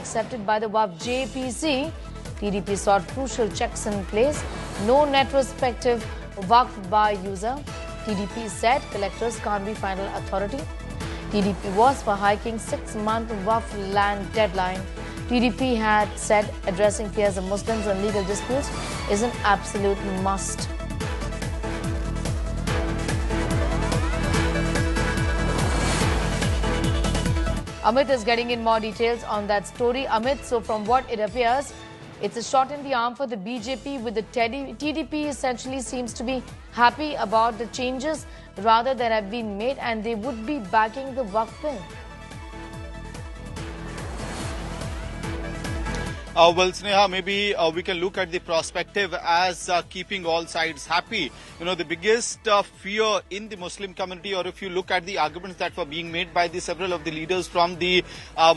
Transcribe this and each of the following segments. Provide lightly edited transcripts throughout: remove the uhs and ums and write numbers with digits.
accepted by the WAF JPC. TDP sought crucial checks in place. No retrospective WAF by user. TDP said collectors can't be final authority. TDP was for hiking 6-month WAF land deadline. TDP had said addressing fears of Muslims on legal disputes is an absolute must. Amit is getting in more details on that story. Amit, so from what it appears, it's a shot in the arm for the BJP with the TDP essentially seems to be happy about the changes rather than have been made, and they would be backing the Waqf bill. Well, Sneha, maybe we can look at the perspective as keeping all sides happy. You know, the biggest fear in the Muslim community, or if you look at the arguments that were being made by several of the leaders from the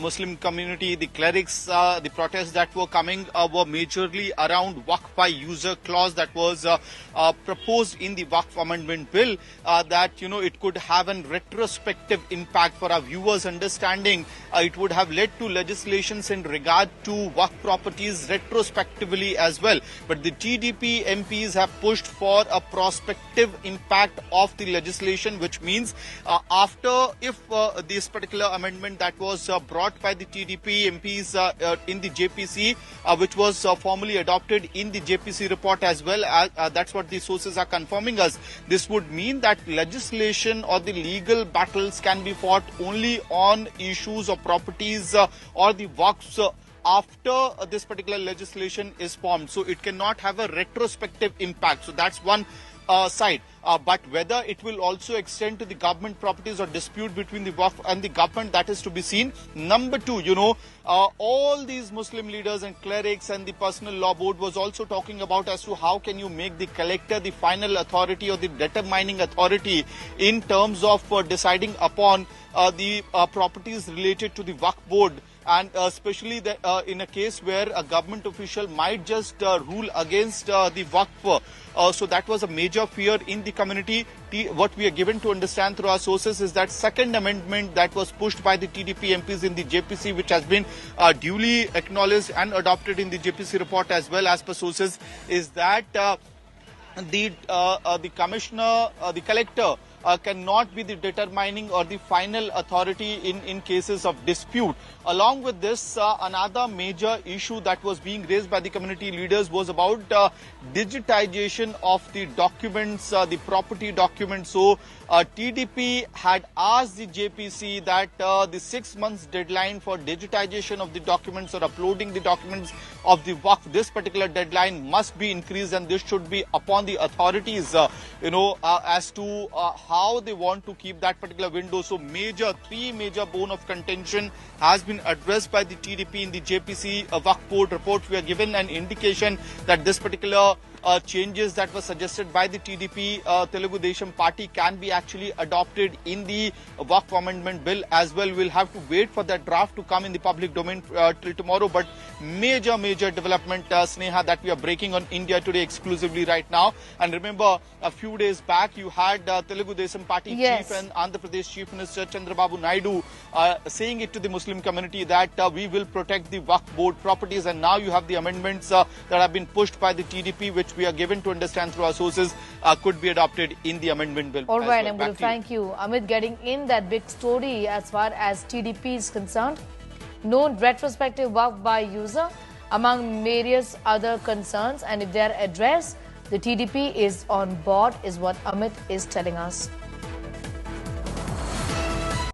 Muslim community, the clerics, the protests that were coming were majorly around Waqf by user clause that was proposed in the Waqf amendment bill, that, you know, it could have a retrospective impact. For our viewers' understanding, it would have led to legislations in regard to Waqf properties retrospectively as well. But the TDP MPs have pushed for a prospective impact of the legislation, which means if this particular amendment that was brought by the TDP MPs in the JPC, which was formally adopted in the JPC report as well, that's what the sources are confirming us. This would mean that legislation or the legal battles can be fought only on issues of properties or the Waqfs after this particular legislation is formed. So it cannot have a retrospective impact. So that's one side. But whether it will also extend to the government properties or dispute between the Waqf and the government, that is to be seen. Number two, you know, all these Muslim leaders and clerics and the personal law board was also talking about as to how can you make the collector the final authority or the determining authority in terms of deciding upon the properties related to the Waqf board. And especially in a case where a government official might just rule against the Waqf. So that was a major fear in the community. What we are given to understand through our sources is that second amendment that was pushed by the TDP MPs in the JPC, which has been duly acknowledged and adopted in the JPC report as well as per sources, is that the commissioner, the collector, cannot be the determining or the final authority in cases of dispute. Along with this, another major issue that was being raised by the community leaders was about digitization of the documents, the property documents. So TDP had asked the JPC that the 6 months deadline for digitization of the documents or uploading the documents of the Waqf, this particular deadline must be increased, and this should be upon the authorities, as to how they want to keep that particular window. So three major bone of contention has been addressed by the TDP in the JPC Waqf board report. We are given an indication that this particular changes that were suggested by the TDP Telugu Desam party can be actually adopted in the Waqf amendment bill as well. We'll have to wait for that draft to come in the public domain till tomorrow. But major development, Sneha, that we are breaking on India Today exclusively right now. And remember, a few days back you had Telugu Desam party chief and Andhra Pradesh Chief Minister Chandrababu Naidu saying it to the Muslim community that we will protect the Waqf board properties. And now you have the amendments that have been pushed by the TDP, which we are given to understand through our sources could be adopted in the amendment bill. All right, I'm going to thank you. Amit, getting in that big story as far as TDP is concerned. No retrospective Waqf by user among various other concerns, and if they are addressed, the TDP is on board, is what Amit is telling us.